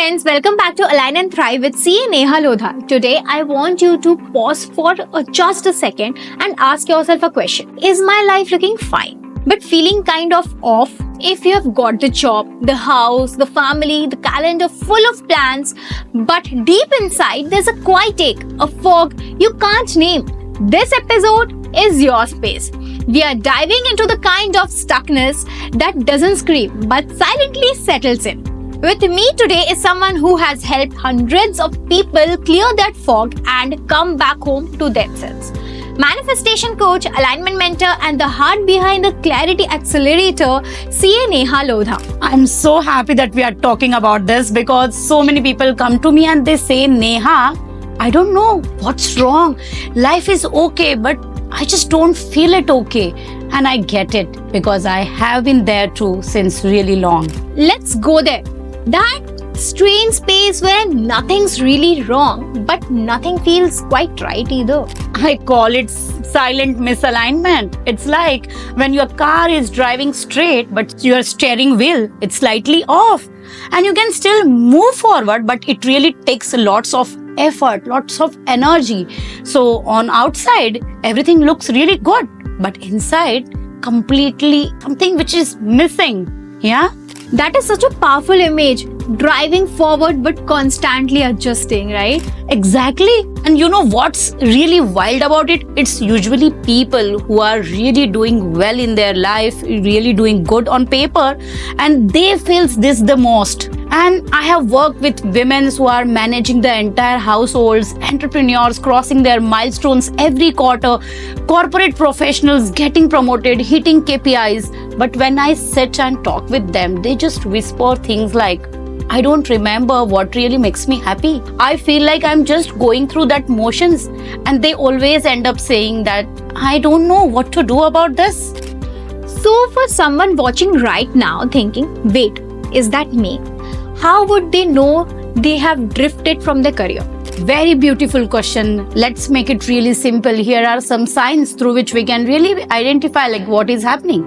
friends, welcome back to Align and Thrive with CA Neha Lodha. Today, I want you to pause for just a second and ask yourself a question. Is my life looking fine, but feeling kind of off? If you have got the job, the house, the family, the calendar full of plans, but deep inside there's a quiet ache, a fog you can't name. This episode is your space. We are diving into the kind of stuckness that doesn't scream but silently settles in. With me today is someone who has helped hundreds of people clear that fog and come back home to themselves. Manifestation coach, alignment mentor, and the heart behind the Clarity Accelerator, CA Neha Lodha. I'm so happy that we are talking about this because so many people come to me and they say, Neha, I don't know what's wrong. Life is okay, but I just don't feel it okay. And I get it because I have been there too since really long. Let's go there. That strange space where nothing's really wrong, but nothing feels quite right either. I call it silent misalignment. It's like when your car is driving straight, but your steering wheel, it's slightly off. And you can still move forward, but it really takes lots of effort, lots of energy. So on outside, everything looks really good, but inside, completely something which is missing. Yeah? That is such a powerful image. Driving forward but constantly adjusting, right? Exactly. And you know what's really wild about it? It's usually people who are really doing well in their life, really doing good on paper, and they feel this the most. And I have worked with women who are managing the entire households, entrepreneurs crossing their milestones every quarter, corporate professionals getting promoted, hitting KPIs. But when I sit and talk with them, they just whisper things like, I don't remember what really makes me happy. I feel like I'm just going through that motions. And they always end up saying that, I don't know what to do about this. So for someone watching right now thinking, wait, is that me? How would they know they have drifted from their career? Very beautiful question. Let's make it really simple. Here are some signs through which we can really identify like what is happening.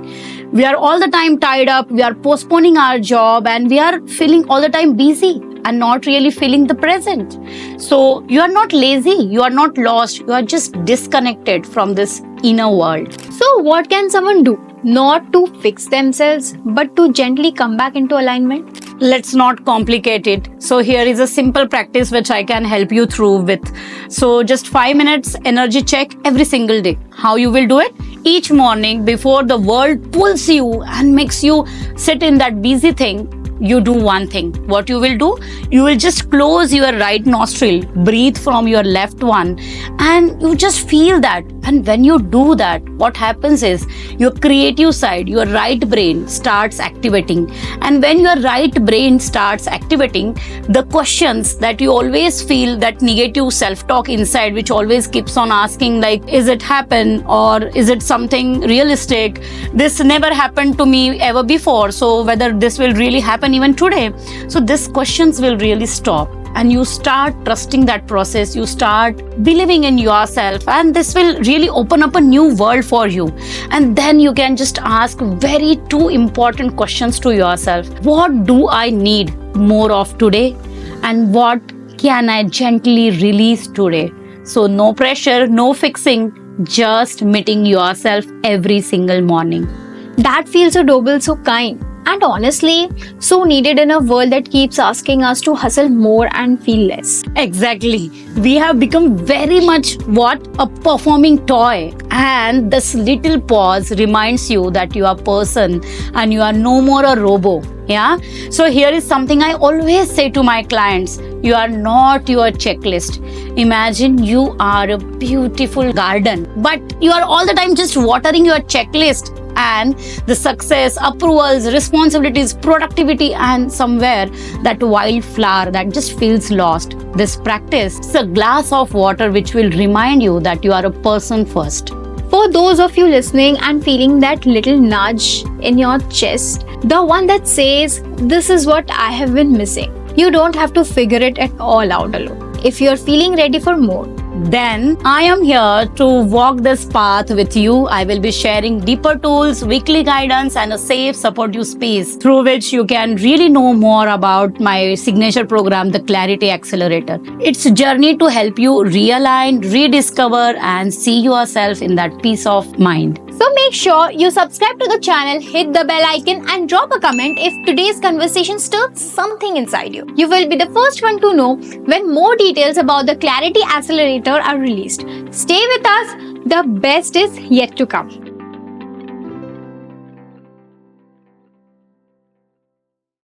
We are all the time tied up, we are postponing our job, and we are feeling all the time busy and not really feeling the present. So you are not lazy, you are not lost, you are just disconnected from this inner world. So what can someone do? Not to fix themselves, but to gently come back into alignment? Let's not complicate it. So here is a simple practice which I can help you through with. So just 5 minutes energy check every single day. How you will do it? Each morning before the world pulls you and makes you sit in that busy thing, you do one thing. What you will do? You will just close your right nostril, breathe from your left one, and you just feel that. And when you do that, what happens is your creative side, your right brain starts activating. And when your right brain starts activating, the questions that you always feel, that negative self-talk inside, which always keeps on asking like, is it happen or is it something realistic? This never happened to me ever before. So whether this will really happen even today. So these questions will really stop and you start trusting that process. You start believing in yourself and this will really open up a new world for you. And then you can just ask very two important questions to yourself. What do I need more of today? And what can I gently release today? So no pressure, no fixing, just meeting yourself every single morning. That feels so doable, so kind. And honestly, so needed in a world that keeps asking us to hustle more and feel less. Exactly. We have become very much a performing toy. And this little pause reminds you that you are a person and you are no more a robo. Yeah. So here is something I always say to my clients. You are not your checklist. Imagine you are a beautiful garden, but you are all the time just watering your checklist. And the success, approvals, responsibilities, productivity, and somewhere that wildflower that just feels lost. This practice is a glass of water which will remind you that you are a person first. For those of you listening and feeling that little nudge in your chest, the one that says, this is what I have been missing, you don't have to figure it at all out alone. If you're feeling ready for more, then I am here to walk this path with you. I will be sharing deeper tools, weekly guidance, and a safe, supportive space through which you can really know more about my signature program, the Clarity Accelerator. It's a journey to help you realign, rediscover, and see yourself in that peace of mind. So make sure you subscribe to the channel, hit the bell icon, and drop a comment if today's conversation stirred something inside you. You will be the first one to know when more details about the Clarity Accelerator are released. Stay with us, the best is yet to come.